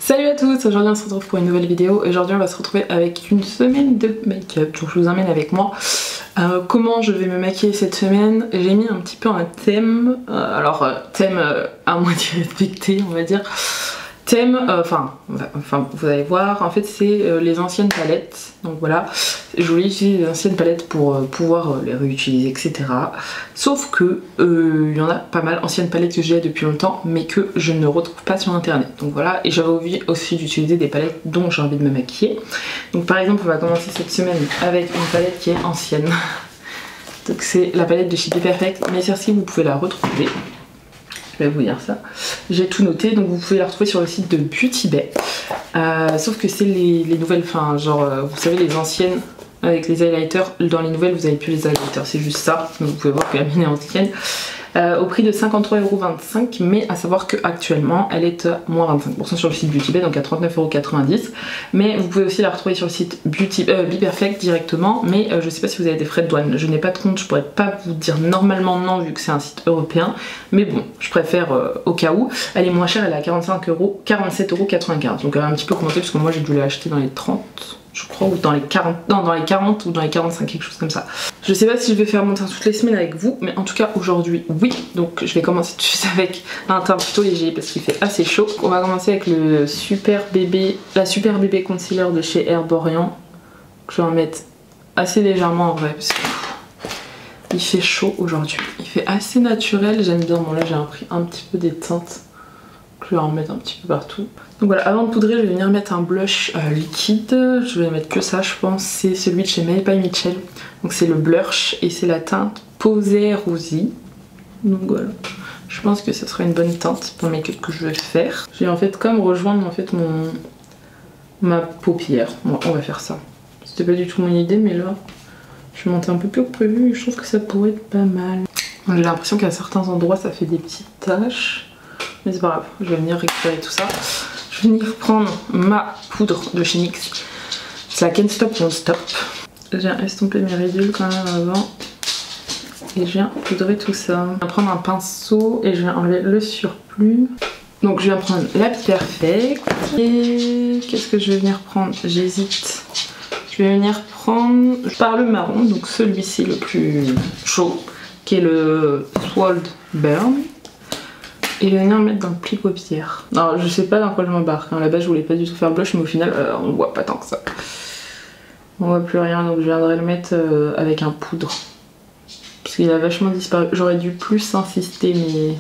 Salut à tous, aujourd'hui on se retrouve pour une nouvelle vidéo et aujourd'hui on va se retrouver avec une semaine de make-up, donc je vous emmène avec moi. Comment je vais me maquiller cette semaine? J'ai mis un petit peu un thème, thème à moitié respecté on va dire. Thème, enfin vous allez voir, en fait c'est les anciennes palettes, donc voilà, je voulais utiliser les anciennes palettes pour pouvoir les réutiliser etc. Sauf que il y en a pas mal anciennes palettes que j'ai depuis longtemps mais que je ne retrouve pas sur internet, donc voilà, et j'avais envie aussi d'utiliser des palettes dont j'ai envie de me maquiller. Donc par exemple on va commencer cette semaine avec une palette qui est ancienne, donc c'est la palette de chez Be Perfect, mais celle-ci vous pouvez la retrouver. Je vais vous dire ça. J'ai tout noté, donc vous pouvez la retrouver sur le site de Beauty Bay. Sauf que c'est les nouvelles, enfin genre vous savez les anciennes avec les highlighters. Dans les nouvelles vous avez plus les highlighters, c'est juste ça. Donc vous pouvez voir que la mienne est ancienne. Au prix de 53,25€, mais à savoir qu'actuellement elle est à moins 25% sur le site Beauty Bay, donc à 39,90€. Mais vous pouvez aussi la retrouver sur le site Be Perfect directement, mais je sais pas si vous avez des frais de douane. Je n'ai pas de compte, je pourrais pas vous dire normalement non vu que c'est un site européen, mais bon, je préfère au cas où. Elle est moins chère, elle est à 47,95€, donc elle a un petit peu augmenté parce que moi j'ai dû l'acheter dans les 30. Je crois, ou dans les 40, non dans les 40 ou dans les 45, quelque chose comme ça. Je sais pas si je vais faire mon teint toutes les semaines avec vous, mais en tout cas aujourd'hui oui. Donc je vais commencer tout de suite avec un teint plutôt léger parce qu'il fait assez chaud. On va commencer avec le la Super Bébé Concealer de chez Herborian. Je vais en mettre assez légèrement en vrai parce que il fait chaud aujourd'hui. Il fait assez naturel, j'aime bien. Bon là j'ai pris un petit peu des teintes. Je vais en mettre un petit peu partout. Donc voilà, avant de poudrer, je vais venir mettre un blush liquide. Je vais mettre que ça, je pense. C'est celui de chez Made by Mitchell. Donc c'est le blush et c'est la teinte Posé Rosy. Donc voilà. Je pense que ce sera une bonne teinte pour le make-up que je vais faire. J'ai en fait comme rejoindre en fait ma paupière. Bon, on va faire ça. C'était pas du tout mon idée, mais là, je vais monter un peu plus que prévu et je trouve que ça pourrait être pas mal. J'ai l'impression qu'à certains endroits, ça fait des petites taches. Mais c'est pas grave, je vais venir récupérer tout ça. Je vais venir prendre ma poudre de chez NYX. C'est la Can't Stop Won't Stop. J'ai estompé mes ridules quand même avant. Et je viens poudrer tout ça. Je vais prendre un pinceau et je vais enlever le surplus. Donc je viens prendre la Be Perfect. Et qu'est-ce que je vais venir prendre? J'hésite. Je vais venir prendre par le marron, donc celui-ci le plus chaud, qui est le Sword Burn. Et je vais venir mettre dans le pli paupière. Alors je sais pas dans quoi je m'embarque, hein. À la base je voulais pas du tout faire blush, mais au final on voit pas tant que ça. On voit plus rien, donc je viendrai le mettre avec un poudre. Parce qu'il a vachement disparu. J'aurais dû plus insister, mais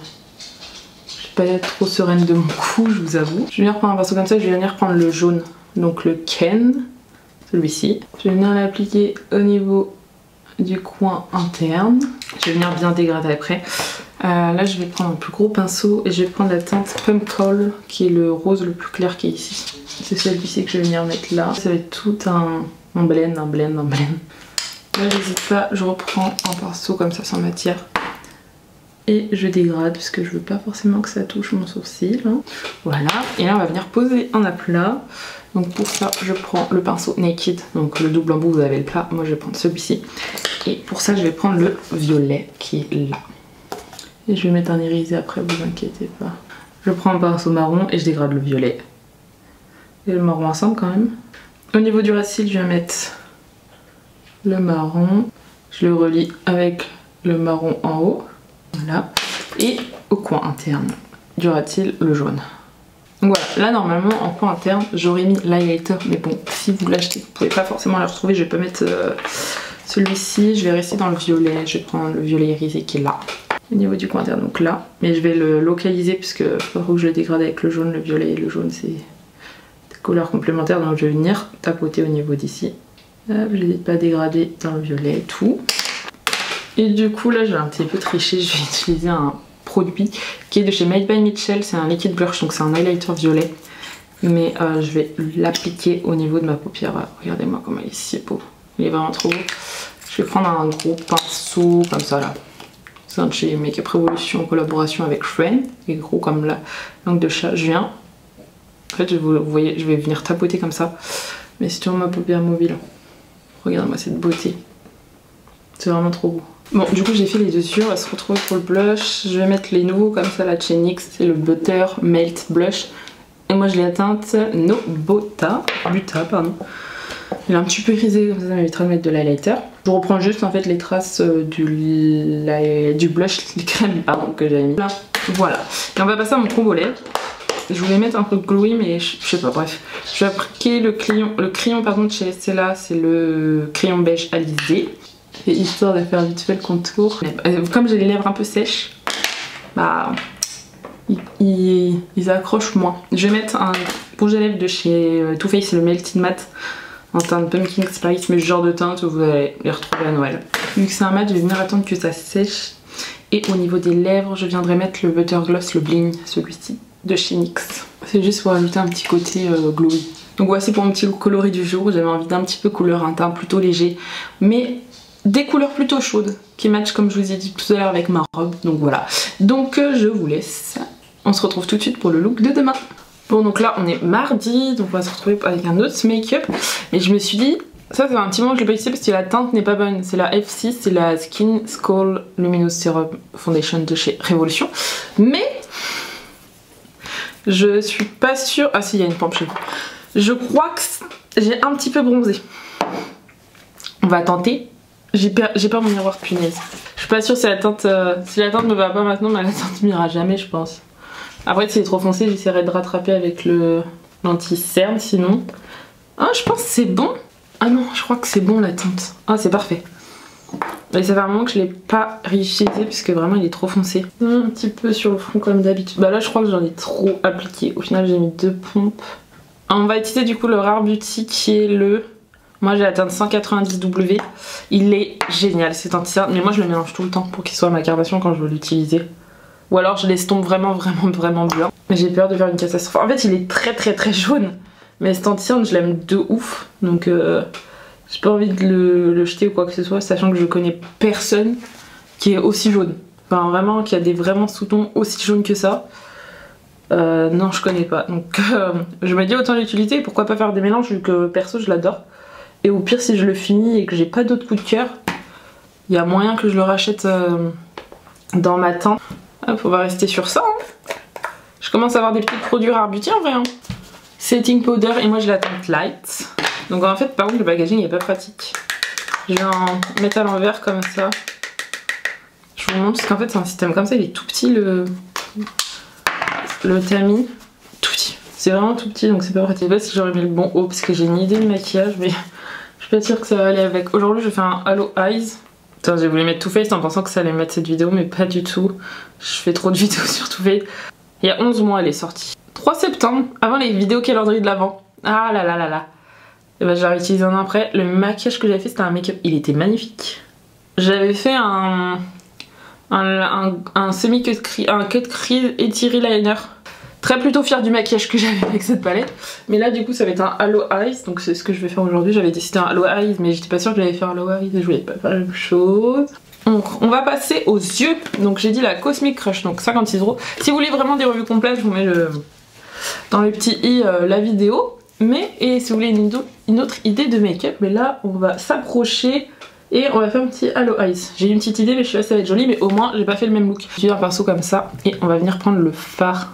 je suis pas trop sereine de mon coup, je vous avoue. Je vais venir prendre un pinceau comme ça, je vais venir prendre le jaune, donc le Ken, celui-ci. Je vais venir l'appliquer au niveau du coin interne. Je vais venir bien dégrader après. Là je vais prendre un plus gros pinceau et je vais prendre la teinte Pumpkin qui est le rose le plus clair qui est ici. C'est celui-ci que je vais venir mettre là. Ça va être tout un blend. Là j'hésite pas, je reprends un pinceau comme ça sans matière et je dégrade parce que je veux pas forcément que ça touche mon sourcil. Voilà, et là on va venir poser un aplat. Donc pour ça je prends le pinceau Naked, donc le double embout vous avez le plat, moi je vais prendre celui-ci. Et pour ça je vais prendre le violet qui est là. Et je vais mettre un irisé après, vous inquiétez pas. Je prends un pinceau marron et je dégrade le violet. Et le marron ensemble quand même. Au niveau du ras de cils, je vais mettre le marron. Je le relie avec le marron en haut. Voilà. Et au coin interne du ras de cils, le jaune. Donc voilà, là normalement en coin interne, j'aurais mis l'highlighter. Mais bon, si vous l'achetez, vous pouvez pas forcément le retrouver. Je vais pas mettre celui-ci. Je vais rester dans le violet. Je vais prendre le violet irisé qui est là. Au niveau du coin interne, donc là, mais je vais le localiser puisque il faut que je le dégrade avec le jaune, le violet et le jaune c'est des couleurs complémentaires, donc je vais venir tapoter au niveau d'ici. Je n'hésite pas à dégrader dans le violet et tout. Et du coup là j'ai un petit peu triché, je vais utiliser un produit qui est de chez Made by Mitchell, c'est un liquid blush, donc c'est un highlighter violet. Mais je vais l'appliquer au niveau de ma paupière, regardez-moi comment il est si beau, il est vraiment trop beau. Je vais prendre un gros pinceau comme ça là. C'est un de chez Make-up Revolution en collaboration avec Shren, il est gros comme la langue de chat. Je viens, en fait vous voyez, je vais venir tapoter comme ça, mais c'est sur ma paupière mobile. Regardez-moi cette beauté, c'est vraiment trop beau. Bon, du coup j'ai fait les deux yeux, on va se retrouver pour le blush. Je vais mettre les nouveaux comme ça là de chez NYX, c'est le Butter Melt Blush. Et moi je l'ai atteinte No Buta, pardon. Il est un petit peu grisé, comme ça m'évitera de mettre de l'highlighter. Je reprends juste en fait les traces du blush, les crèmes pardon, que j'avais mis là. Voilà. Et on va passer à mon combo lèvres. Je voulais mettre un peu de glowy mais je sais pas, bref. Je vais appliquer le crayon pardon, de chez Estella, c'est le crayon beige alisé. Et histoire de faire vite fait le contour. Comme j'ai les lèvres un peu sèches, bah ils accrochent moins. Je vais mettre un rouge à lèvres de chez Too Faced, c'est le Melted Matte en teinte Pumpkin Spice, mais ce genre de teinte vous allez les retrouver à Noël. Vu que c'est un mat, je vais venir attendre que ça sèche. Et au niveau des lèvres, je viendrai mettre le Butter Gloss, le bling, celui-ci de chez NYX. C'est juste pour ajouter un petit côté glowy. Donc voici pour mon petit look coloré du jour. J'avais envie d'un petit peu couleur, un teint plutôt léger, mais des couleurs plutôt chaudes qui matchent comme je vous ai dit tout à l'heure avec ma robe. Donc voilà. Donc je vous laisse. On se retrouve tout de suite pour le look de demain. Bon donc là on est mardi, donc on va se retrouver avec un autre make-up. Et je me suis dit, ça c'est un petit moment que je l'ai pas utilisé parce que la teinte n'est pas bonne. C'est la F6, c'est la Skin Skull Luminous Serum Foundation de chez Révolution. Mais je suis pas sûre... Ah si, il y a une pompe chez vous. Je crois que j'ai un petit peu bronzé. On va tenter. J'ai peur mon miroir, punaise. Je suis pas sûre si la teinte... si la teinte me va pas maintenant, mais la teinte m'ira jamais je pense. Après si c'est trop foncé, j'essaierai de rattraper avec le l'anti-cerne sinon. Ah je pense que c'est bon. Ah non, je crois que c'est bon la teinte. Ah c'est parfait. Et ça fait un moment que je l'ai pas réutilisé parce que vraiment il est trop foncé. Un petit peu sur le front comme d'habitude. Bah là je crois que j'en ai trop appliqué. Au final j'ai mis 2 pompes. On va utiliser du coup le Rare Beauty qui est le... Moi j'ai la teinte 190W. Il est génial cet anti-cerne. Mais moi je le mélange tout le temps pour qu'il soit à ma carnation quand je veux l'utiliser. Ou alors je l'estompe vraiment bien. Mais j'ai peur de faire une catastrophe. En fait il est très jaune. Mais cet anti-cerne je l'aime de ouf. Donc j'ai pas envie de le jeter ou quoi que ce soit. Sachant que je connais personne qui est aussi jaune. Enfin vraiment qui a des vraiment sous-tons aussi jaunes que ça. Non je connais pas. Donc je me dis autant l'utiliser. Pourquoi pas faire des mélanges vu que perso je l'adore. Et au pire si je le finis et que j'ai pas d'autres coups de cœur, il y a moyen que je le rachète dans ma teinte. Hop, on va rester sur ça. Hein. Je commence à avoir des petits produits Rare Beauty en vrai. Hein. Setting powder et moi j'ai la teinte light. Donc en fait par contre le packaging est pas pratique. Je vais en mettre à l'envers comme ça. Je vous montre parce qu'en fait c'est un système comme ça, il est tout petit le tamis. Tout petit. C'est vraiment tout petit donc c'est pas pratique. Je sais pas si j'aurais mis le bon haut parce que j'ai une idée de maquillage mais je suis pas sûre que ça va aller avec. Aujourd'hui je fais un Halo Eyes. Attends, j'ai voulu mettre Too Faced en pensant que ça allait mettre cette vidéo mais pas du tout. Je fais trop de vidéos sur Too Faced. Il y a 11 mois elle est sortie. 3 septembre, avant les vidéos calendrier de l'avant. Ah là là là là. Et bah je l'ai réutilisé un an après. Le maquillage que j'avais fait c'était un make-up, il était magnifique. J'avais fait un semi-cut crease, un cut crease étiré liner. Très plutôt fière du maquillage que j'avais avec cette palette. Mais là du coup ça va être un Halo Eyes, donc c'est ce que je vais faire aujourd'hui. J'avais décidé un Halo Eyes mais j'étais pas sûre que j'allais faire un Halo Eyes et je voulais pas faire la même chose. Donc on va passer aux yeux. Donc j'ai dit la Cosmic Crush, donc 56 €. Si vous voulez vraiment des revues complètes, je vous mets dans les petits i la vidéo. Mais et si vous voulez une autre idée de make-up, mais là on va s'approcher et on va faire un petit Halo Eyes. J'ai une petite idée mais je sais pas si ça va être joli, mais au moins j'ai pas fait le même look. J'ai un pinceau comme ça et on va venir prendre le fard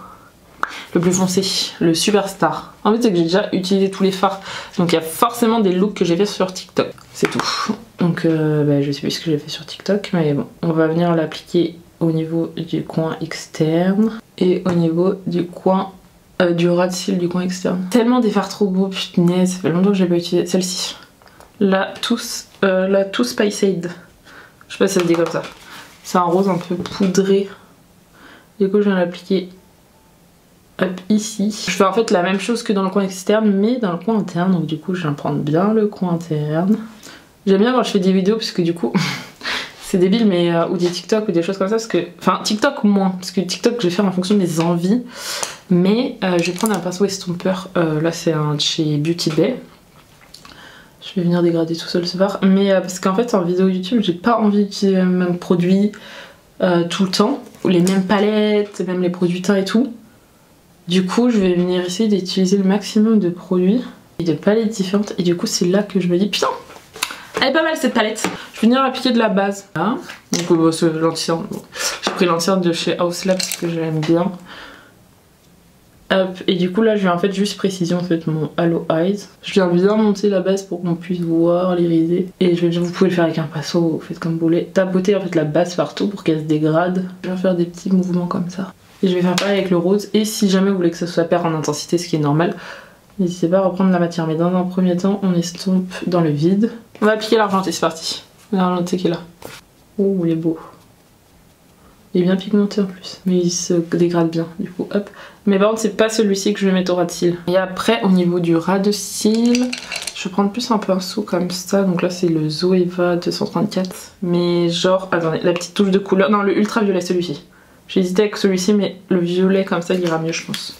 le plus foncé, le Superstar. En fait c'est que j'ai déjà utilisé tous les fards, donc il y a forcément des looks que j'ai fait sur TikTok, c'est tout. Donc je sais plus ce que j'ai fait sur TikTok, mais bon, on va venir l'appliquer au niveau du coin externe et au niveau du coin du ras de cils du coin externe. Tellement des fards trop beaux, punaise, ça fait longtemps que j'ai pas utilisé celle-ci. La Too Spiced, je sais pas si ça se dit comme ça. C'est un rose un peu poudré. Du coup je viens l'appliquer ici. Je fais en fait la même chose que dans le coin externe mais dans le coin interne, donc du coup je viens prendre bien le coin interne. J'aime bien quand je fais des vidéos parce que du coup c'est débile mais ou des TikTok ou des choses comme ça parce que... Enfin TikTok moins, parce que TikTok je vais faire en fonction de mes envies. Mais je vais prendre un pinceau estompeur, là c'est un de chez Beauty Bay. Je vais venir dégrader tout seul ce fard. Mais parce qu'en fait en vidéo YouTube j'ai pas envie d'utiliser les mêmes produits tout le temps. Ou les mêmes palettes, même les produits teint et tout. Du coup je vais venir essayer d'utiliser le maximum de produits et de palettes différentes. Et du coup c'est là que je me dis putain, elle est pas mal cette palette. Je vais venir appliquer de la base là. Donc c'est l'anti-cerne. Bon. J'ai pris l'anti-cerne de chez House Lab parce que je l'aime bien. Hop, et du coup là je vais en fait juste préciser en fait mon Halo Eyes. Je viens bien monter la base pour qu'on puisse voir l'irisé. Et vous pouvez le faire avec un pinceau, vous faites comme vous voulez. Tapoter en fait la base partout pour qu'elle se dégrade. Je vais faire des petits mouvements comme ça. Et je vais faire pareil avec le rose. Et si jamais vous voulez que ça soit pair en intensité, ce qui est normal, n'hésitez pas à reprendre la matière. Mais dans un premier temps, on estompe dans le vide. On va appliquer l'argenté, c'est parti. L'argenté qui est là. Oh, il est beau. Il est bien pigmenté en plus, mais il se dégrade bien du coup, hop. Mais par contre c'est pas celui-ci que je vais mettre au ras de cils. Et après au niveau du ras de cils, je vais prendre plus un pinceau comme ça. Donc là c'est le Zoeva 234. Mais genre, attendez, la petite touche de couleur, non le ultraviolet celui-ci. J'ai hésité avec celui-ci mais le violet comme ça il ira mieux je pense.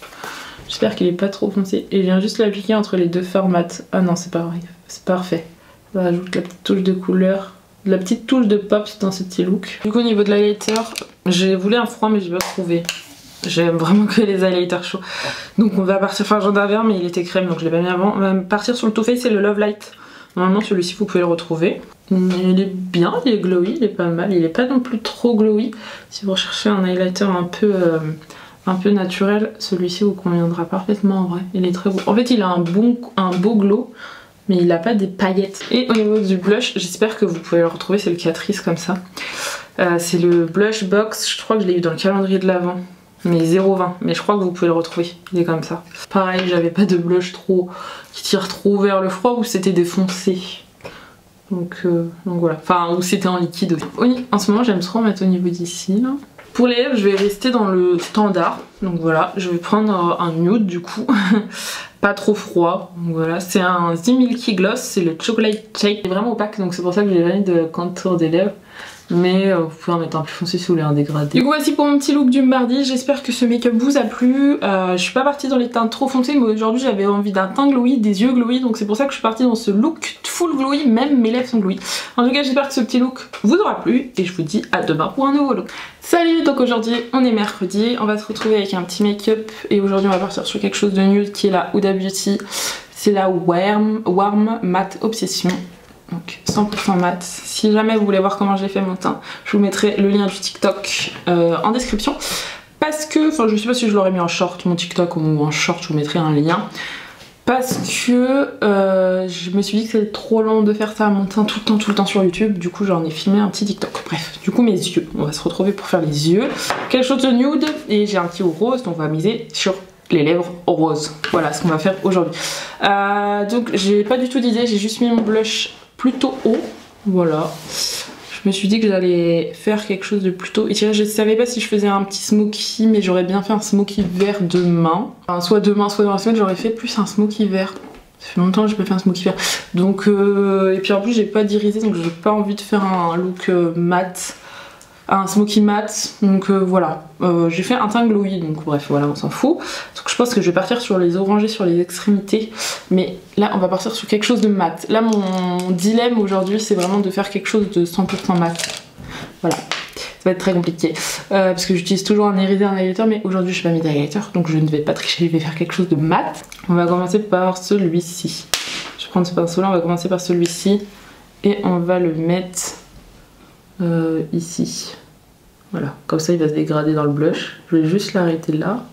J'espère qu'il est pas trop foncé. Et je viens juste l'appliquer entre les deux fards mat. Ah non c'est pas vrai, c'est parfait. Je rajoute la petite touche de couleur. La petite touche de pops dans ce petit look. Du coup au niveau de l'highlighter, j'ai voulu un froid mais j'ai pas trouvé. J'aime vraiment que les highlighters chauds. Donc on va partir, enfin j'en avais un mais il était crème donc je l'ai pas mis avant. On va partir sur le Too Faced, c'est le Love Light. Normalement celui-ci vous pouvez le retrouver. Il est bien, il est glowy, il est pas mal. Il est pas non plus trop glowy. Si vous recherchez un highlighter un peu naturel, celui-ci vous conviendra parfaitement en vrai. Il est très beau. En fait il a un beau glow. Mais il n'a pas des paillettes. Et au niveau du blush, j'espère que vous pouvez le retrouver, c'est le Catrice comme ça. C'est le Blush Box, je crois que je l'ai eu dans le calendrier de l'Avent. Mais 0,20, mais je crois que vous pouvez le retrouver, il est comme ça. Pareil, j'avais pas de blush qui tire trop vers le froid ou c'était défoncé. Donc voilà, enfin ou c'était en liquide aussi. Oui, en ce moment j'aime trop en mettre au niveau d'ici là. Pour les lèvres, je vais rester dans le standard. Donc voilà, je vais prendre un nude du coup. Pas trop froid. Donc voilà, c'est un The Milky Gloss, c'est le Chocolate Shake. Il est vraiment opaque, donc c'est pour ça que j'ai mis de contour des lèvres. Mais vous pouvez en mettre un plus foncé si vous voulez un dégradé. Du coup voici pour mon petit look du mardi. J'espère que ce make-up vous a plu. Je suis pas partie dans les teintes trop foncées, mais aujourd'hui j'avais envie d'un teint glowy, des yeux glowy. Donc c'est pour ça que je suis partie dans ce look full glowy. Même mes lèvres sont glowy. En tout cas j'espère que ce petit look vous aura plu. Et je vous dis à demain pour un nouveau look. Salut, donc aujourd'hui on est mercredi. On va se retrouver avec un petit make-up. Et aujourd'hui on va partir sur quelque chose de nude qui est la Huda Beauty. C'est la Warm Matte Obsession. Donc 100% mat. Si jamais vous voulez voir comment j'ai fait mon teint, je vous mettrai le lien du TikTok en description. Parce que, enfin je sais pas si je l'aurais mis en short, mon TikTok, ou en short je vous mettrai un lien. Parce que je me suis dit que c'était trop long de faire ça à mon teint tout le temps sur YouTube. Du coup j'en ai filmé un petit TikTok. Bref, du coup mes yeux, on va se retrouver pour faire les yeux. Quelque chose de nude et j'ai un petit rose, donc on va miser sur les lèvres roses. Voilà ce qu'on va faire aujourd'hui. Donc j'ai pas du tout d'idée, j'ai juste mis mon blush plutôt haut, voilà. Je me suis dit que j'allais faire quelque chose de plutôt étiré. Je savais pas si je faisais un petit smoky, mais j'aurais bien fait un smoky vert demain. Enfin, soit demain, soit dans la semaine, j'aurais fait plus un smoky vert. Ça fait longtemps que j'ai pas fait un smoky vert. Donc, et puis en plus j'ai pas d'irisé, donc j'ai pas envie de faire un look mat. Un smoky mat, donc voilà, j'ai fait un teint glowy, donc bref voilà on s'en fout. Donc je pense que je vais partir sur les orangés sur les extrémités, mais là on va partir sur quelque chose de mat. Là mon dilemme aujourd'hui c'est vraiment de faire quelque chose de 100% mat. Voilà, ça va être très compliqué, parce que j'utilise toujours un irisé, un highlighter, mais aujourd'hui je n'ai pas mis d'highlighter, donc je ne vais pas tricher, je vais faire quelque chose de mat. On va commencer par celui-ci. Je vais prendre ce pinceau là, on va commencer par celui-ci, et on va le mettre... ici, voilà, comme ça il va se dégrader dans le blush. Je vais juste l'arrêter là.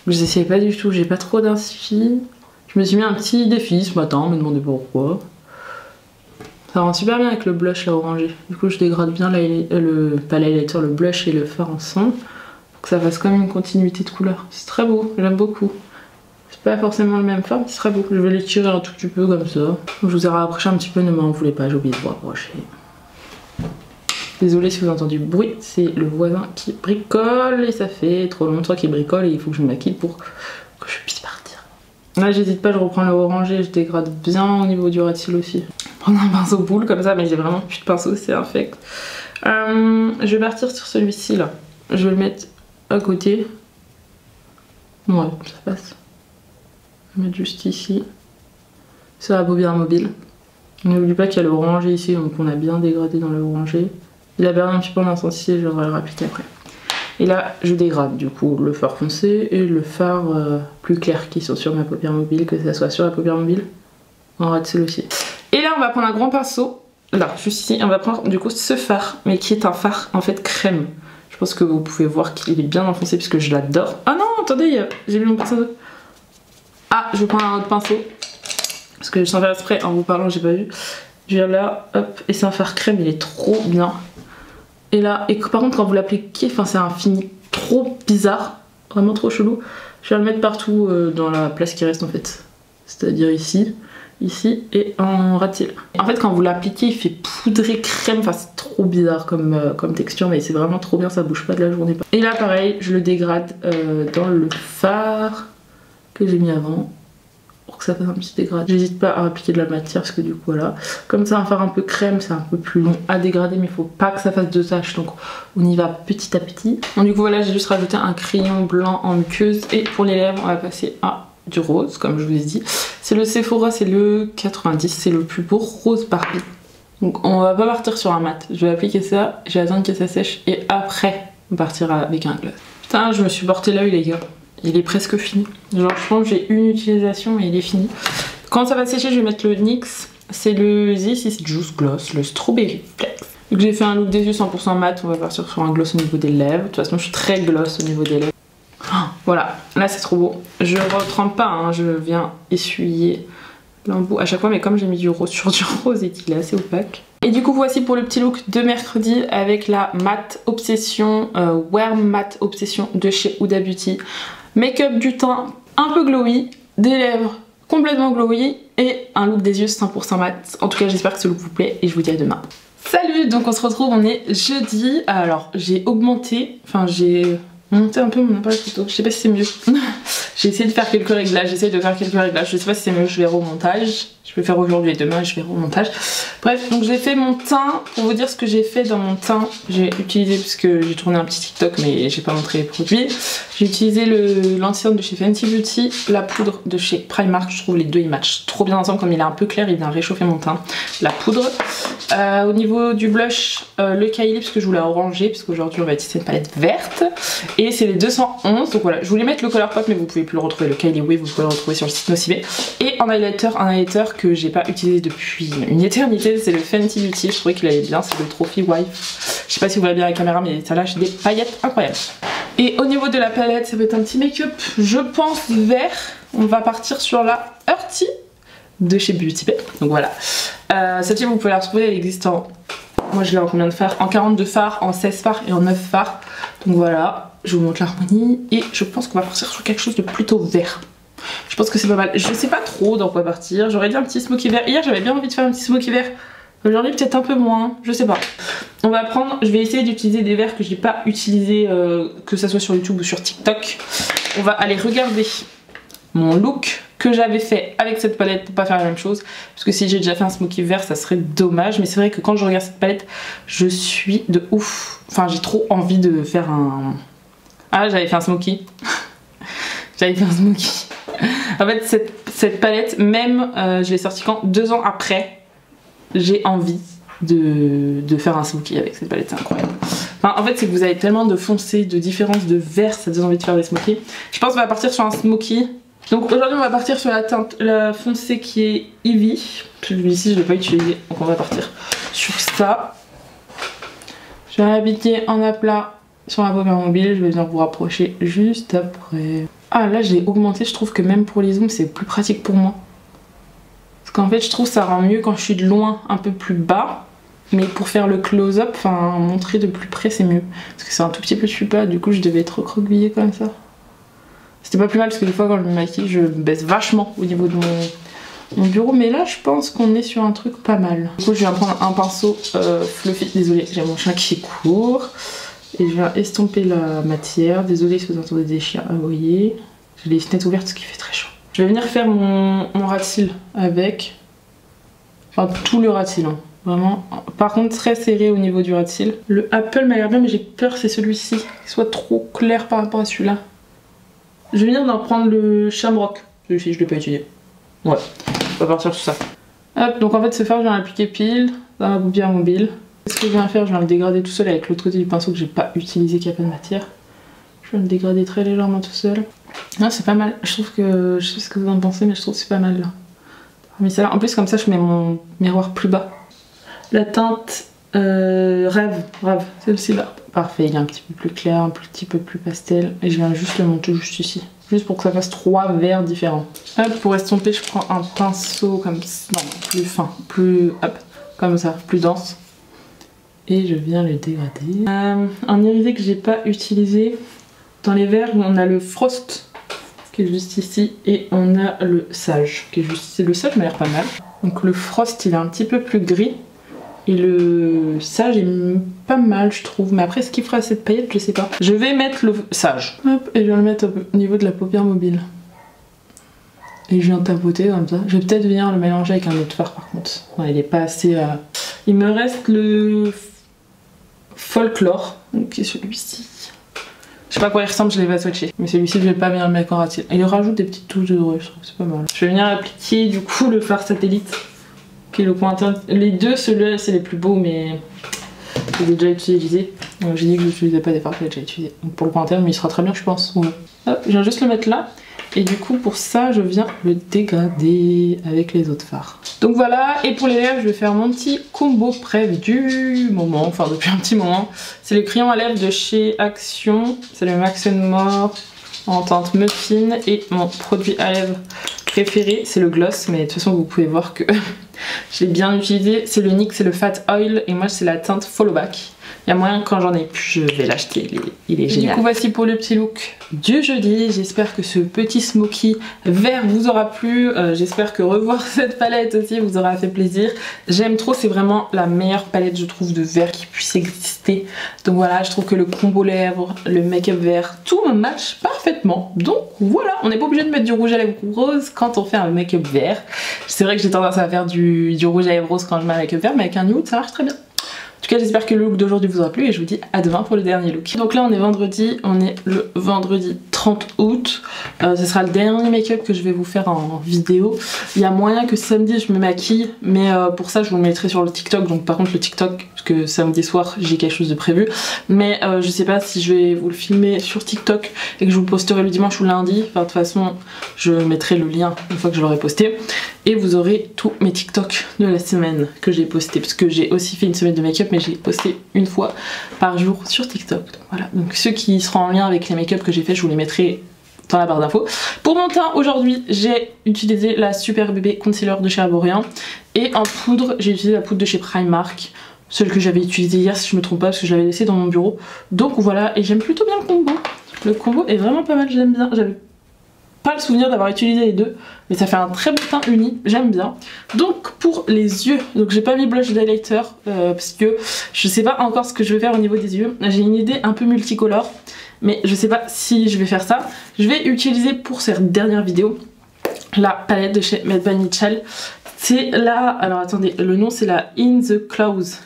Je n'essayais pas du tout, j'ai pas trop d'inspi. Je me suis mis un petit défi ce matin, me demandez pourquoi. Ça rend super bien avec le blush là orangé. Du coup je dégrade bien pas l'highlighter, le blush et le fard ensemble pour que ça fasse comme une continuité de couleur. C'est très beau, j'aime beaucoup. C'est pas forcément le même fard, mais c'est très beau. Je vais l'étirer un tout petit peu comme ça. Je vous ai rapproché un petit peu, ne m'en voulez pas, j'ai oublié de vous rapprocher. Désolée si vous entendez du bruit, c'est le voisin qui bricole et ça fait trop longtemps qu'il bricole et il faut que je me maquille pour que je puisse partir. Là j'hésite pas, je reprends le orangé, je dégrade bien au niveau du ras de cils aussi. Prendre un pinceau boule comme ça, mais j'ai vraiment plus de pinceau, c'est infect. Je vais partir sur celui-ci là. Je vais le mettre à côté. Ouais, ça passe. Je vais mettre juste ici. Sur la paupière mobile. N'oublie pas qu'il y a le orangé ici, donc on a bien dégradé dans le orangé. Il a perdu un petit peu en intensité, je devrais le réappliquer après. Et là, je dégrade du coup le fard foncé et le fard plus clair qui sont sur ma paupière mobile, que ça soit sur la paupière mobile, en ras de cils aussi. Et là, on va prendre un grand pinceau, là, juste ici, on va prendre du coup ce fard, mais qui est un fard en fait crème. Je pense que vous pouvez voir qu'il est bien enfoncé puisque je l'adore. Ah non, attendez, j'ai mis mon pinceau. Ah, je prends un autre pinceau. Parce que sans faire exprès, en vous parlant, j'ai pas vu. Je viens là, hop, et c'est un fard crème, il est trop bien. Et là, et par contre, quand vous l'appliquez, enfin, c'est un fini trop bizarre, vraiment trop chelou. Je vais le mettre partout dans la place qui reste en fait. C'est-à-dire ici, ici et en ras-de-cils. En fait, quand vous l'appliquez, il fait poudré crème, enfin, c'est trop bizarre comme texture, mais c'est vraiment trop bien, ça bouge pas de la journée. Et là, pareil, je le dégrade dans le fard que j'ai mis avant. Pour que ça fasse un petit dégrade. J'hésite pas à appliquer de la matière parce que du coup voilà. Comme ça un fard un peu crème c'est un peu plus long à dégrader mais il faut pas que ça fasse de taches donc on y va petit à petit. Donc du coup voilà j'ai juste rajouté un crayon blanc en muqueuse et pour les lèvres on va passer à du rose comme je vous ai dit. C'est le Sephora, c'est le 90, c'est le plus beau rose Barbie. Donc on va pas partir sur un mat. Je vais appliquer ça, je vais attendre que ça sèche et après on partira avec un gloss. Putain je me suis porté l'œil les gars. Il est presque fini. Genre je pense que j'ai une utilisation et il est fini. Quand ça va sécher, je vais mettre le NYX. C'est le This is Juice Gloss, le Strawberry Flex. Donc j'ai fait un look des yeux 100% mat, on va partir sur un gloss au niveau des lèvres. De toute façon je suis très gloss au niveau des lèvres. Voilà, là c'est trop beau. Je retrempe pas, hein, je viens essuyer l'embout à chaque fois, mais comme j'ai mis du rose sur du rose et qu'il est assez opaque. Et du coup voici pour le petit look de mercredi avec la Matte Obsession, Wear Matte Obsession de chez Huda Beauty. Make-up du teint un peu glowy, des lèvres complètement glowy et un look des yeux 100% mat. En tout cas j'espère que ce look vous plaît et je vous dis à demain. Salut, donc on se retrouve, on est jeudi. Alors j'ai augmenté, enfin j'ai monté un peu mon appareil photo, je sais pas si c'est mieux. J'ai essayé de faire quelques réglages, je sais pas si c'est mieux, je verrai au montage. Je peux faire aujourd'hui et demain, je verrai au montage. Bref, donc j'ai fait mon teint. Pour vous dire ce que j'ai fait dans mon teint, j'ai utilisé, parce que j'ai tourné un petit TikTok mais j'ai pas montré les produits. J'ai utilisé l'ancien de chez Fenty Beauty, la poudre de chez Primark. Je trouve les deux ils matchent trop bien ensemble, comme il est un peu clair, il vient réchauffer mon teint. La poudre. Au niveau du blush, le Kylie, parce que je voulais oranger, parce qu'aujourd'hui on va utiliser une palette verte. Et c'est les 211, donc voilà, je voulais mettre le Colourpop mais vous pouvez plus le retrouver, le Kylie Way, vous pouvez le retrouver sur le site Nocibé. Et en highlighter, un highlighter que j'ai pas utilisé depuis une éternité, c'est le Fenty Beauty, je trouvais qu'il allait bien, c'est le Trophy Wife. Je sais pas si vous voyez bien la caméra mais ça lâche des paillettes incroyables. Et au niveau de la palette, ça va être un petit make-up, je pense vert. On va partir sur la Hearty de chez Beauty Bay, donc voilà. Celle-ci vous pouvez la retrouver, elle existe en... Moi je l'ai en combien de fards? En 42 fards, en 16 fards et en 9 fards. Donc voilà, je vous montre l'harmonie et je pense qu'on va partir sur quelque chose de plutôt vert. Je pense que c'est pas mal. Je sais pas trop dans quoi partir. J'aurais dit un petit smoky vert. Hier j'avais bien envie de faire un petit smoky vert. Aujourd'hui peut-être un peu moins. Je sais pas. On va prendre. Je vais essayer d'utiliser des verts que j'ai pas utilisés, que ça soit sur YouTube ou sur TikTok. On va aller regarder mon look que j'avais fait avec cette palette pour pas faire la même chose. Parce que si j'ai déjà fait un smoky vert ça serait dommage. Mais c'est vrai que quand je regarde cette palette je suis de ouf. Enfin j'ai trop envie de faire un... Ah j'avais fait un smoky. J'avais fait un smoky. En fait cette palette même je l'ai sortie quand 2 ans après. J'ai envie de faire un smoky avec cette palette, c'est incroyable. Enfin, en fait c'est que vous avez tellement de foncé, de différence de vert, ça donne envie de faire des smokies. Je pense qu'on va partir sur un smoky. Donc aujourd'hui on va partir sur la teinte, la foncée qui est Ivy. Celui-ci je ne l'ai pas utilisé, donc on va partir sur ça. Je vais l'appliquer en aplat sur ma paupière mobile, je vais venir vous rapprocher juste après. Ah là je l'ai augmenté, je trouve que même pour les zooms c'est plus pratique pour moi. Parce qu'en fait je trouve que ça rend mieux quand je suis de loin un peu plus bas. Mais pour faire le close-up, enfin montrer de plus près c'est mieux. Parce que c'est un tout petit peu plus bas, du coup je devais être recroquevillée comme ça. C'était pas plus mal parce que des fois quand je me maquille je baisse vachement au niveau de mon bureau. Mais là je pense qu'on est sur un truc pas mal. Du coup je viens prendre un pinceau fluffy. Désolée j'ai mon chien qui court. Et je viens estomper la matière. Désolée si vous entendez des chiens aboyer. J'ai les fenêtres ouvertes parce qu'il fait très chaud. Je vais venir faire mon ras de cils avec. Enfin tout le ras de cils hein. Vraiment. Par contre très serré au niveau du ras de cils. Le Apple m'a l'air bien mais j'ai peur c'est celui-ci. Qu'il soit trop clair par rapport à celui-là. Je vais venir d'en prendre le Shamrock. Celui-ci, je l'ai pas utilisé. Ouais, on va partir sur ça. Hop, donc en fait, ce fard, je viens l'appliquer pile dans ma paupière mobile. Ce que je viens faire, je viens le dégrader tout seul avec l'autre côté du pinceau que j'ai pas utilisé, qui a pas de matière. Je viens le dégrader très légèrement tout seul. Non, c'est pas mal. Je trouve que. Je sais ce que vous en pensez, mais je trouve que c'est pas mal là. Mais ça, en plus, comme ça, je mets mon miroir plus bas. La teinte Rêve, celle-ci là. Parfait, il est un petit peu plus clair, un petit peu plus pastel. Et je viens juste le monter juste ici. juste pour que ça fasse 3 verres différents. Hop, pour estomper, je prends un pinceau comme ça, non, plus fin, plus, hop, comme ça, plus dense. Et je viens le dégrader. Un irisé que j'ai pas utilisé, dans les verres, on a le Frost, qui est juste ici, et on a le Sage, qui est juste ici. Le Sage m'a l'air pas mal. Donc le Frost, il est un petit peu plus gris. Et le Sage est pas mal, je trouve. Mais après, ce qu'il fera cette paillette, je sais pas. Je vais mettre le Sage. Hop, et je vais le mettre au niveau de la paupière mobile. Et je viens tapoter comme ça. Je vais peut-être venir le mélanger avec un autre fard par contre. Ouais, il est pas assez... Il me reste le Folklore, donc qui est celui-ci. Je sais pas à quoi il ressemble, je l'ai pas swatché. Mais celui-ci, je vais pas bien le mettre en ratier. Et il rajoute des petites touches de doré, je trouve que c'est pas mal. Je vais venir appliquer du coup le fard satellite. Qui est le pointeur. Les deux, ceux-là, c'est les plus beaux, mais je les ai déjà utilisés. Donc j'ai dit que je n'utilisais pas des fards que j'ai déjà utilisés. Donc pour le pointeur, mais il sera très bien, je pense. Ouais. Hop, je viens juste le mettre là. Et du coup, pour ça, je viens le dégrader avec les autres fards. Donc voilà, et pour les lèvres, je vais faire mon petit combo prév du moment, enfin depuis un petit moment. C'est le crayon à lèvres de chez Action. C'est le Max & More en teinte muffin. Et mon produit à lèvres préféré, c'est le gloss. Mais de toute façon, vous pouvez voir que je l'ai bien utilisé. C'est le NYX, c'est le Fat Oil. Et moi, c'est la teinte Follow Back. Il y a moyen que quand j'en ai plus, je vais l'acheter, il est génial. Du coup, voici pour le petit look du jeudi. J'espère que ce petit smoky vert vous aura plu. J'espère que revoir cette palette aussi vous aura fait plaisir. J'aime trop, c'est vraiment la meilleure palette, je trouve, de vert qui puisse exister. Donc voilà, je trouve que le combo lèvres, le make-up vert, tout me match parfaitement. Donc voilà, on n'est pas obligé de mettre du rouge à lèvres rose quand on fait un make-up vert. C'est vrai que j'ai tendance à faire du rouge à lèvres rose quand je mets un make-up vert, mais avec un nude, ça marche très bien. En tout cas, j'espère que le look d'aujourd'hui vous aura plu et je vous dis à demain pour le dernier look. Donc là, on est vendredi, on est le vendredi 30 août. Ce sera le dernier make-up que je vais vous faire en vidéo. Il y a moyen que samedi je me maquille, mais pour ça je vous le mettrai sur le TikTok. Donc par contre le TikTok, parce que samedi soir j'ai quelque chose de prévu. Mais je sais pas si je vais vous le filmer sur TikTok et que je vous le posterai le dimanche ou lundi. Enfin de toute façon, je mettrai le lien une fois que je l'aurai posté. Et vous aurez tous mes TikTok de la semaine que j'ai posté. Parce que j'ai aussi fait une semaine de make-up, mais j'ai posté une fois par jour sur TikTok. Donc, voilà. Donc ceux qui seront en lien avec les make-up que j'ai fait, je vous les mettrai dans la barre d'infos. Pour mon teint, aujourd'hui, j'ai utilisé la Super Bébé Concealer de chez Arborian. Et en poudre, j'ai utilisé la poudre de chez Primark. Celle que j'avais utilisée hier, si je me trompe pas, parce que je l'avais laissée dans mon bureau. Donc voilà, et j'aime plutôt bien le combo. Le combo est vraiment pas mal, j'aime bien. J'avais pas le souvenir d'avoir utilisé les deux, mais ça fait un très beau teint uni, j'aime bien. Donc pour les yeux, donc j'ai pas mis blush d'highlighter parce que je sais pas encore ce que je vais faire au niveau des yeux. J'ai une idée un peu multicolore, mais je sais pas si je vais faire ça. Je vais utiliser pour cette dernière vidéo la palette de chez Made by Mitchell. C'est la, alors attendez, le nom c'est la In the Clouds.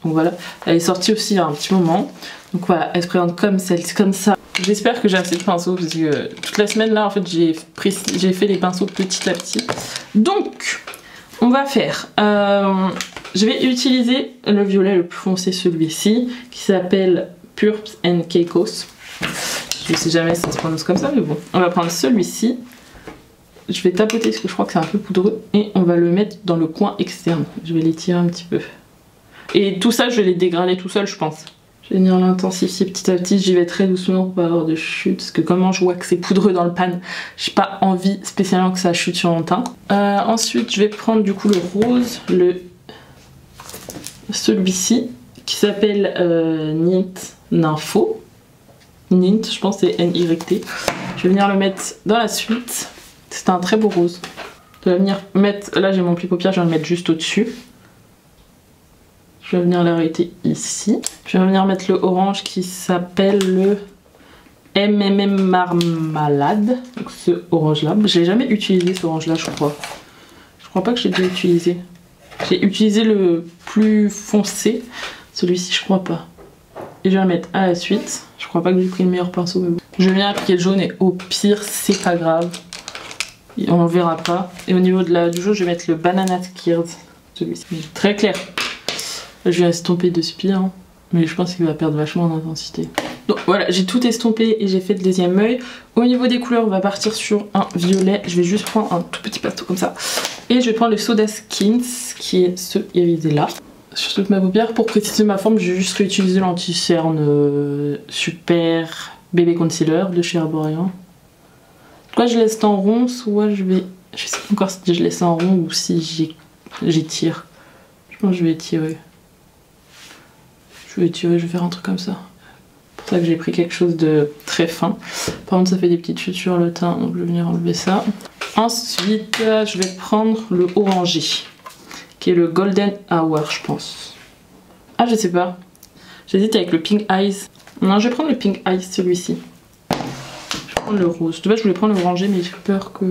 Donc voilà, elle est sortie aussi il y a un petit moment. Donc voilà, elle se présente comme ça. J'espère que j'ai assez de pinceaux parce que toute la semaine là en fait j'ai fait les pinceaux petit à petit. Donc on va faire, je vais utiliser le violet le plus foncé, celui-ci, qui s'appelle Purps and Caicos. Je sais jamais si ça se prononce comme ça, mais bon. On va prendre celui-ci. Je vais tapoter parce que je crois que c'est un peu poudreux. Et on va le mettre dans le coin externe. Je vais l'étirer un petit peu. Et tout ça, je vais les dégrader tout seul, je pense. Je vais venir l'intensifier petit à petit. J'y vais très doucement pour pas avoir de chute. Parce que comment je vois que c'est poudreux dans le pan, j'ai pas envie spécialement que ça chute sur mon teint. Ensuite, je vais prendre du coup le rose, celui-ci, qui s'appelle Nint Nympho. Nint, je pense que c'est N-Y-T. Je vais venir le mettre dans la suite. C'est un très beau rose. Je vais venir mettre, là j'ai mon pli paupière, je vais le mettre juste au-dessus. Je vais venir l'arrêter ici. Je vais venir mettre le orange qui s'appelle le MMM Marmalade. Donc ce orange là. Je l'ai jamais utilisé ce orange là, je crois. Je crois pas que j'ai déjà utilisé. J'ai utilisé le plus foncé. Celui-ci je crois pas. Et je vais la mettre à la suite. Je crois pas que j'ai pris le meilleur pinceau mais bon. Je viens appliquer le jaune et au pire c'est pas grave. On le verra pas. Et au niveau de du jaune je vais mettre le Banana Skirt. Celui-ci. Très clair. Je vais estomper de spire, hein. Mais je pense qu'il va perdre vachement en intensité. Donc voilà, j'ai tout estompé et j'ai fait le deuxième œil. Au niveau des couleurs, on va partir sur un violet. Je vais juste prendre un tout petit pinceau comme ça. Et je vais prendre le Soda Skins, qui est ce irisé là. Sur toute ma paupière, pour préciser ma forme, je vais juste réutiliser l'anti-cerne Super Bébé Concealer de chez Arborian. Soit je laisse en rond, soit je vais... Je sais pas encore si je laisse en rond ou si j'étire. Je pense que je vais étirer. Je vais faire un truc comme ça. C'est pour ça que j'ai pris quelque chose de très fin. Par contre ça fait des petites chutes sur le teint, donc je vais venir enlever ça. Ensuite je vais prendre le orangé, qui est le Golden Hour je pense. Ah je sais pas. J'hésite avec le Pink Eyes. Non je vais prendre le Pink Eyes, celui-ci. Je vais prendre le rose. De base je voulais prendre l'orangé mais j'ai peur que...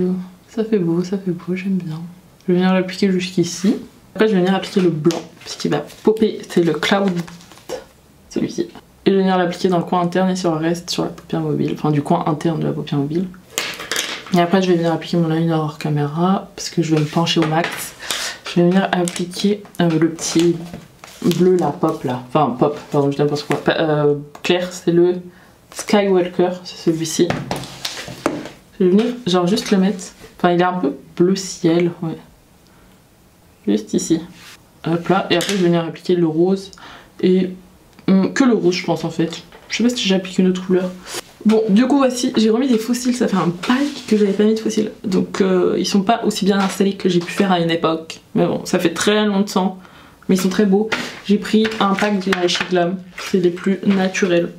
Ça fait beau, j'aime bien. Je vais venir l'appliquer jusqu'ici. Après je vais venir appliquer le blanc, parce qu'il va popper, c'est le Cloud, celui-ci. Et je vais venir l'appliquer dans le coin interne et sur le reste, sur la paupière mobile, enfin du coin interne de la paupière mobile. Et après je vais venir appliquer mon liner hors caméra, parce que je vais me pencher au max. Je vais venir appliquer le petit bleu là, pop là, enfin pop, pardon je dis n'importe quoi, clair, c'est le Skywalker, c'est celui-ci. Je vais venir genre juste le mettre, enfin il est un peu bleu ciel, ouais. Juste ici. Hop là, et après je vais venir appliquer le rose, et que le rose je pense en fait. Je sais pas si j'ai appliqué une autre couleur. Bon du coup voici, j'ai remis des fossiles, ça fait un bail que j'avais pas mis de fossiles. Donc ils sont pas aussi bien installés que j'ai pu faire à une époque. Mais bon, ça fait très longtemps, mais ils sont très beaux. J'ai pris un pack de High Glam, c'est les plus naturels.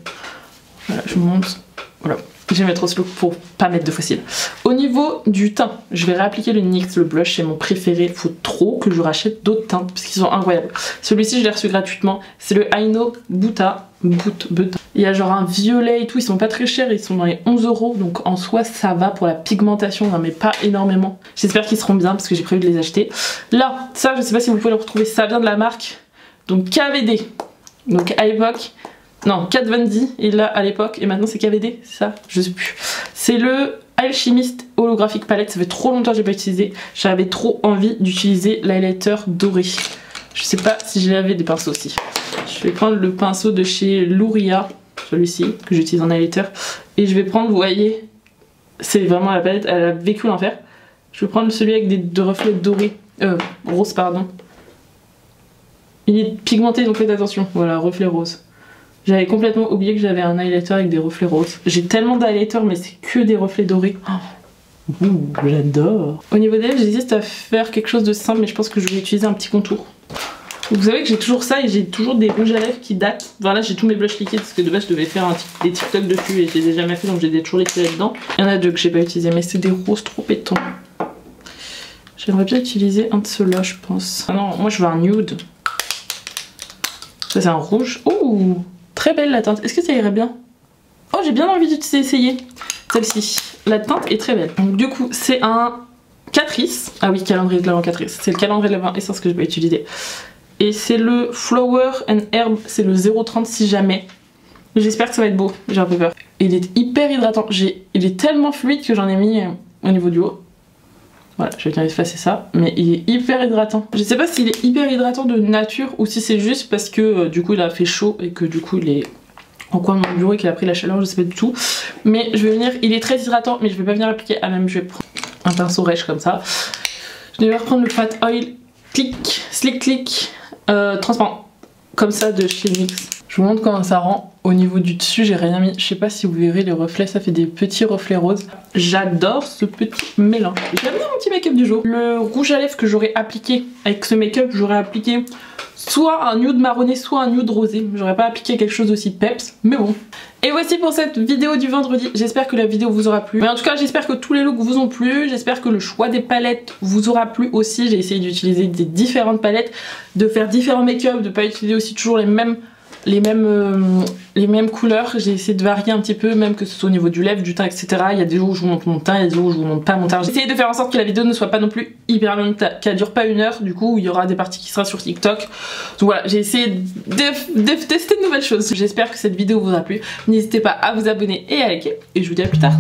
Voilà, je vous montre. Voilà. Je vais mettre au slow pour pas mettre de fossiles. Au niveau du teint, je vais réappliquer le NYX, le blush, c'est mon préféré. Il faut trop que je rachète d'autres teintes parce qu'ils sont incroyables. Celui-ci, je l'ai reçu gratuitement. C'est le Aino Buta. Il y a genre un violet et tout. Ils sont pas très chers, ils sont dans les 11 €. Donc en soi, ça va pour la pigmentation, non, mais pas énormément. J'espère qu'ils seront bien parce que j'ai prévu de les acheter. Là, ça, je sais pas si vous pouvez le retrouver. Ça vient de la marque donc KVD. Donc à l'époque. Non, Kat Von D, et là à l'époque, et maintenant c'est KVD, c'est ça? Je sais plus. C'est le Alchemist Holographic Palette, ça fait trop longtemps que j'ai pas utilisé. J'avais trop envie d'utiliser l'highlighter doré. Je sais pas si je l'avais des pinceaux aussi. Je vais prendre le pinceau de chez Luria, celui-ci, que j'utilise en highlighter. Et je vais prendre, vous voyez, c'est vraiment la palette, elle a vécu l'enfer. Je vais prendre celui avec des reflets dorés, rose pardon. Il est pigmenté donc faites attention, voilà, reflet rose. J'avais complètement oublié que j'avais un highlighter avec des reflets roses. J'ai tellement d'highlighters mais c'est que des reflets dorés. Oh, j'adore. Au niveau des lèvres, j'hésite à faire quelque chose de simple mais je pense que je vais utiliser un petit contour. Vous savez que j'ai toujours ça et j'ai toujours des rouges à lèvres qui datent. Voilà, j'ai tous mes blush liquides parce que de base je devais faire des TikTok dessus et je les ai jamais fait donc j'ai toujours les tirés dedans. Il y en a deux que j'ai pas utilisé mais c'est des roses trop pétants. J'aimerais bien utiliser un de ceux-là je pense. Ah non, moi je veux un nude. Ça c'est un rouge. Oh, très belle la teinte. Est-ce que ça irait bien? Oh, j'ai bien envie d'essayer celle-ci. La teinte est très belle. Donc du coup, c'est un Catrice. Ah oui, calendrier de l'Avent Catrice. C'est le calendrier de l'Avent Essence que je vais utiliser. Et c'est le Flower and Herb. C'est le 0,30 si jamais. J'espère que ça va être beau. J'ai un peu peur. Et il est hyper hydratant. Il est tellement fluide que j'en ai mis au niveau du haut. Voilà, je vais bien effacer ça, mais il est hyper hydratant. Je sais pas s'il est hyper hydratant de nature ou si c'est juste parce que du coup il a fait chaud et que du coup il est en coin de mon bureau et qu'il a pris la chaleur, je sais pas du tout. Mais je vais venir, il est très hydratant mais je vais pas venir l'appliquer à même, je vais prendre un pinceau rêche comme ça. Je vais reprendre le Fat Oil Slick Click transparent, comme ça de chez NYX. Je vous montre comment ça rend. Au niveau du dessus, j'ai rien mis. Je sais pas si vous verrez les reflets, ça fait des petits reflets roses. J'adore ce petit mélange. J'aime bien mon petit make-up du jour. Le rouge à lèvres que j'aurais appliqué avec ce make-up, j'aurais appliqué soit un nude marronné, soit un nude rosé. J'aurais pas appliqué quelque chose d'aussi peps, mais bon. Et voici pour cette vidéo du vendredi. J'espère que la vidéo vous aura plu. Mais en tout cas, j'espère que tous les looks vous ont plu. J'espère que le choix des palettes vous aura plu aussi. J'ai essayé d'utiliser des différentes palettes, de faire différents make-up, de pas utiliser aussi toujours les mêmes couleurs. J'ai essayé de varier un petit peu, même que ce soit au niveau du lèvre, du teint, etc. Il y a des jours où je vous montre mon teint, il y a des jours où je vous montre pas mon teint. J'ai essayé de faire en sorte que la vidéo ne soit pas non plus hyper longue, qu'elle dure pas 1 heure. Du coup, il y aura des parties qui sera sur TikTok. Donc voilà, j'ai essayé de tester de nouvelles choses. J'espère que cette vidéo vous a plu. N'hésitez pas à vous abonner et à liker. Et je vous dis à plus tard.